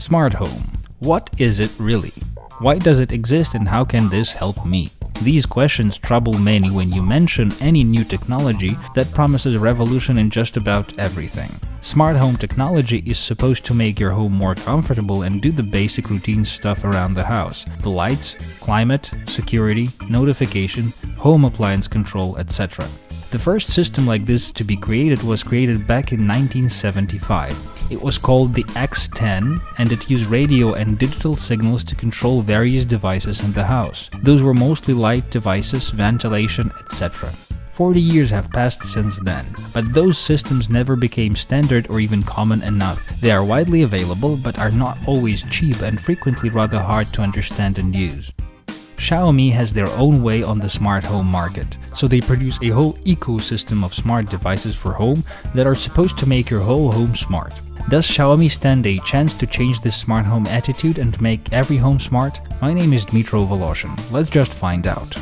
Smart home. What is it really? Why does it exist and how can this help me? These questions trouble many when you mention any new technology that promises a revolution in just about everything. Smart home technology is supposed to make your home more comfortable and do the basic routine stuff around the house. The lights, climate, security, notification, home appliance control, etc. The first system like this to be created was created back in 1975. It was called the X10 and it used radio and digital signals to control various devices in the house. Those were mostly light devices, ventilation, etc. 40 years have passed since then, but those systems never became standard or even common enough. They are widely available but are not always cheap and frequently rather hard to understand and use. Xiaomi has their own way on the smart home market, so they produce a whole ecosystem of smart devices for home that are supposed to make your whole home smart. Does Xiaomi stand a chance to change this smart home attitude and make every home smart? My name is Dmitro Voloshin. Let's just find out.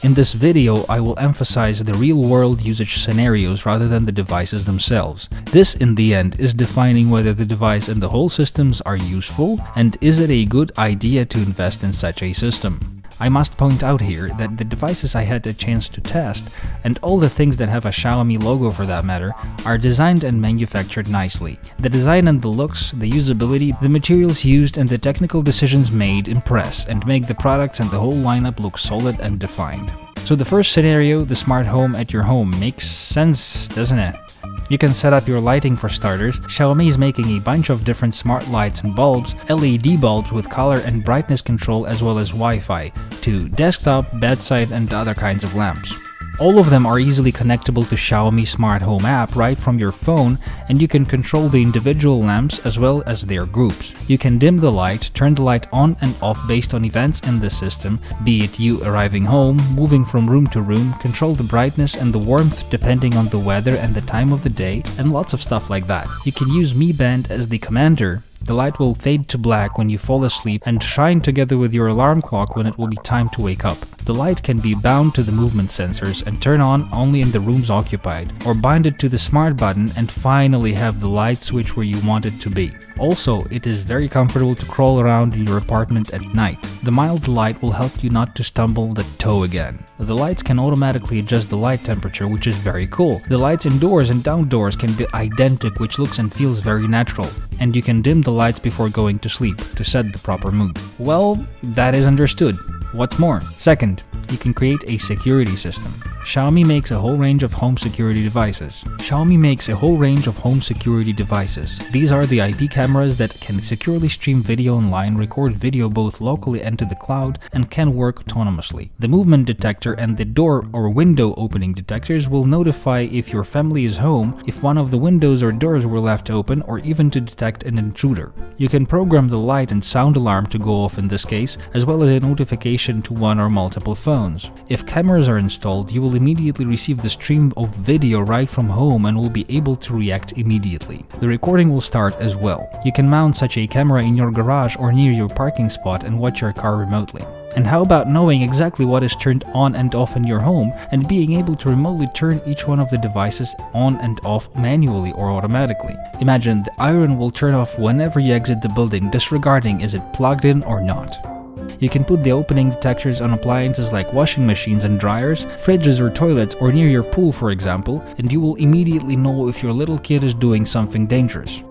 In this video, I will emphasize the real-world usage scenarios rather than the devices themselves. This, in the end, is defining whether the device and the whole systems are useful and is it a good idea to invest in such a system. I must point out here that the devices I had a chance to test, and all the things that have a Xiaomi logo for that matter, are designed and manufactured nicely. The design and the looks, the usability, the materials used and the technical decisions made impress and make the products and the whole lineup look solid and defined. So the first scenario, the smart home at your home, makes sense, doesn't it? You can set up your lighting for starters. Xiaomi is making a bunch of different smart lights and bulbs, LED bulbs with color and brightness control as well as Wi-Fi, to desktop, bedside and other kinds of lamps. All of them are easily connectable to Xiaomi Smart Home app right from your phone, and you can control the individual lamps as well as their groups. You can dim the light, turn the light on and off based on events in the system, be it you arriving home, moving from room to room, control the brightness and the warmth depending on the weather and the time of the day, and lots of stuff like that. You can use Mi Band as the commander. The light will fade to black when you fall asleep and shine together with your alarm clock when it will be time to wake up. The light can be bound to the movement sensors and turn on only in the rooms occupied, or bind it to the smart button and finally have the light switch where you want it to be. Also, it is very comfortable to crawl around in your apartment at night. The mild light will help you not to stumble the toe again. The lights can automatically adjust the light temperature, which is very cool. The lights indoors and outdoors can be identical, which looks and feels very natural. And you can dim the lights before going to sleep to set the proper mood. Well, that is understood. What's more? Second, you can create a security system. Xiaomi makes a whole range of home security devices. These are the IP cameras that can securely stream video online, record video both locally and to the cloud, and can work autonomously. The movement detector and the door or window opening detectors will notify if your family is home, if one of the windows or doors were left open, or even to detect an intruder. You can program the light and sound alarm to go off in this case, as well as a notification to one or multiple phones. If cameras are installed, you will immediately receive the stream of video right from home and will be able to react immediately. The recording will start as well. You can mount such a camera in your garage or near your parking spot and watch your car remotely. And how about knowing exactly what is turned on and off in your home and being able to remotely turn each one of the devices on and off manually or automatically? Imagine the iron will turn off whenever you exit the building, disregarding is it plugged in or not. You can put the opening detectors on appliances like washing machines and dryers, fridges or toilets, or near your pool for example, and you will immediately know if your little kid is doing something dangerous.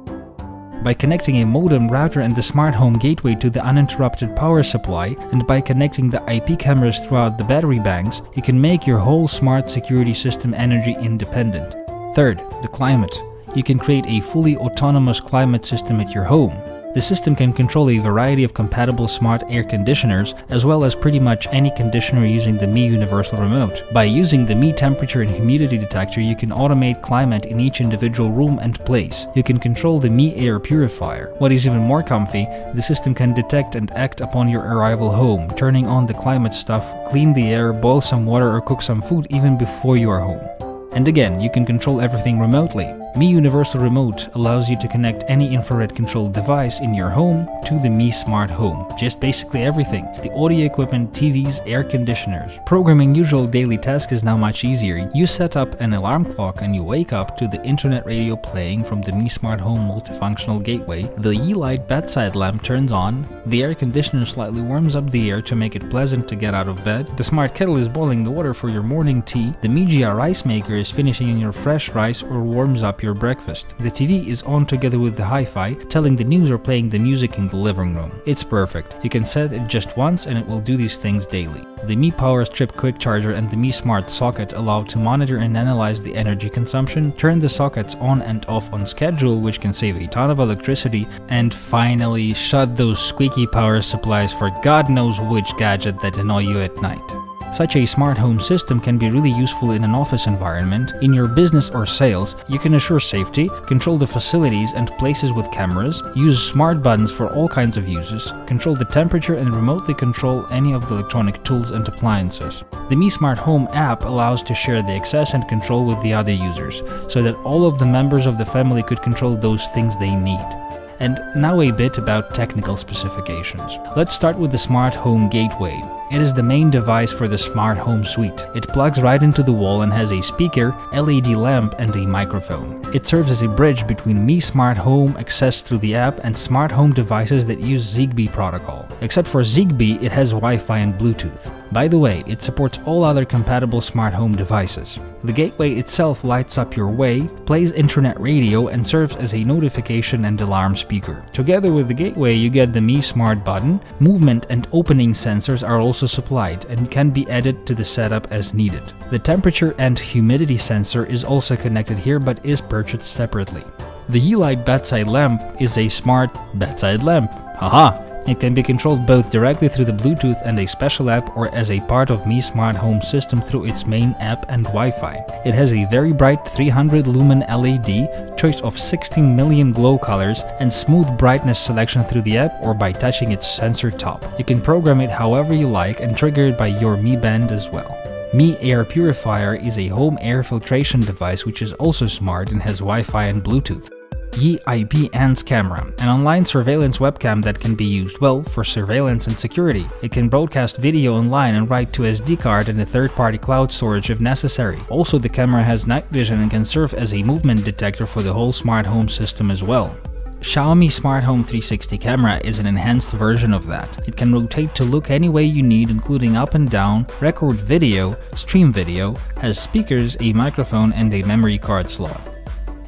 By connecting a modem, router and the smart home gateway to the uninterrupted power supply, and by connecting the IP cameras throughout the battery banks, you can make your whole smart security system energy independent. Third, the climate. You can create a fully autonomous climate system at your home. The system can control a variety of compatible smart air conditioners, as well as pretty much any conditioner using the Mi Universal Remote. By using the Mi Temperature and Humidity Detector, you can automate climate in each individual room and place. You can control the Mi Air Purifier. What is even more comfy, the system can detect and act upon your arrival home, turning on the climate stuff, clean the air, boil some water or cook some food even before you are home. And again, you can control everything remotely. Mi Universal Remote allows you to connect any infrared controlled device in your home to the Mi Smart Home. Just basically everything. The audio equipment, TVs, air conditioners. Programming usual daily tasks is now much easier. You set up an alarm clock and you wake up to the internet radio playing from the Mi Smart Home multifunctional gateway. The E-Light bedside lamp turns on. The air conditioner slightly warms up the air to make it pleasant to get out of bed. The smart kettle is boiling the water for your morning tea. The Mijia rice maker is finishing your fresh rice or warms up your breakfast. The TV is on together with the hi-fi, telling the news or playing the music in the living room. It's perfect. You can set it just once and it will do these things daily. The Mi Power Strip Quick Charger and the Mi Smart Socket allow to monitor and analyze the energy consumption, turn the sockets on and off on schedule, which can save a ton of electricity, and finally shut those squeaky power supplies for God knows which gadget that annoy you at night. Such a smart home system can be really useful in an office environment. In your business or sales, you can assure safety, control the facilities and places with cameras, use smart buttons for all kinds of uses, control the temperature and remotely control any of the electronic tools and appliances. The Mi Smart Home app allows to share the access and control with the other users, so that all of the members of the family could control those things they need. And now a bit about technical specifications. Let's start with the Smart Home Gateway. It is the main device for the Smart Home Suite. It plugs right into the wall and has a speaker, LED lamp and a microphone. It serves as a bridge between Mi Smart Home accessed through the app and smart home devices that use Zigbee protocol. Except for Zigbee, it has Wi-Fi and Bluetooth. By the way, it supports all other compatible smart home devices. The gateway itself lights up your way, plays internet radio and serves as a notification and alarm speaker. Together with the gateway you get the Mi Smart button. Movement and opening sensors are also supplied and can be added to the setup as needed. The temperature and humidity sensor is also connected here but is purchased separately. The E-Light bedside lamp is a smart bedside lamp. Haha! It can be controlled both directly through the Bluetooth and a special app or as a part of Mi Smart Home system through its main app and Wi-Fi. It has a very bright 300 lumen LED, choice of 16 million glow colors and smooth brightness selection through the app or by touching its sensor top. You can program it however you like and trigger it by your Mi Band as well. Mi Air Purifier is a home air filtration device which is also smart and has Wi-Fi and Bluetooth. XIAOMi ANS camera, an online surveillance webcam that can be used well for surveillance and security. It can broadcast video online and write to SD card and a third-party cloud storage if necessary. Also, the camera has night vision and can serve as a movement detector for the whole smart home system as well. XIAOMi Smart Home 360 camera is an enhanced version of that. It can rotate to look any way you need, including up and down, record video, stream video, has speakers, a microphone and a memory card slot.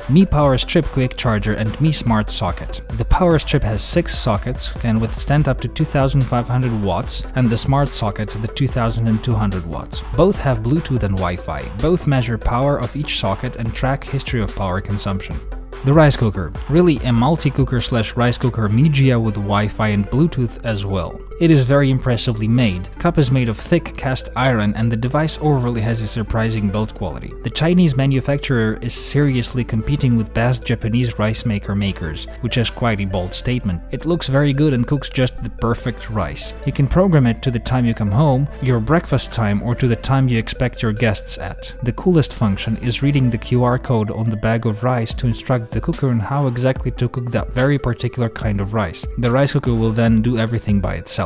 Mi Power Strip Quick Charger and Mi Smart Socket. The Power Strip has 6 sockets, can withstand up to 2500 watts, and the Smart Socket the 2200 watts. Both have Bluetooth and Wi-Fi. Both measure power of each socket and track history of power consumption. The rice cooker. Really a multi-cooker / rice cooker Mijia with Wi-Fi and Bluetooth as well. It is very impressively made. Cup is made of thick cast iron and the device overall has a surprising build quality. The Chinese manufacturer is seriously competing with best Japanese rice maker makers, which is quite a bold statement. It looks very good and cooks just the perfect rice. You can program it to the time you come home, your breakfast time or to the time you expect your guests at. The coolest function is reading the QR code on the bag of rice to instruct the cooker on how exactly to cook that very particular kind of rice. The rice cooker will then do everything by itself.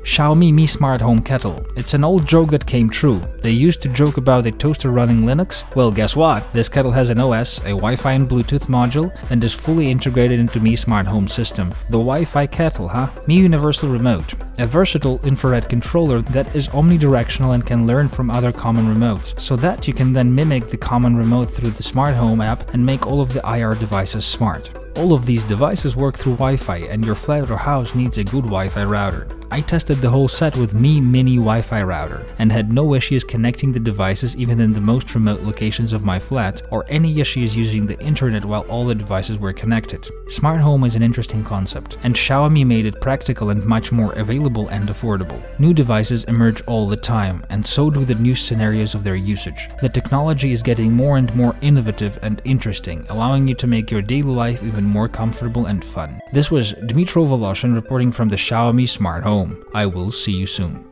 XIAOMi Mi Smart Home Kettle. It's an old joke that came true. They used to joke about a toaster running Linux. Well, guess what? This kettle has an OS, a Wi-Fi and Bluetooth module, and is fully integrated into Mi Smart Home system. The Wi-Fi kettle, huh? Mi Universal Remote. A versatile infrared controller that is omnidirectional and can learn from other common remotes, so that you can then mimic the common remote through the Smart Home app and make all of the IR devices smart. All of these devices work through Wi-Fi and your flat or house needs a good Wi-Fi router. I tested the whole set with Mi Mini Wi-Fi router and had no issues connecting the devices even in the most remote locations of my flat, or any issues using the internet while all the devices were connected. Smart home is an interesting concept, and Xiaomi made it practical and much more available and affordable. New devices emerge all the time, and so do the new scenarios of their usage. The technology is getting more and more innovative and interesting, allowing you to make your daily life even more comfortable and fun. This was Dmitro Voloshin reporting from the Xiaomi Smart Home. I will see you soon.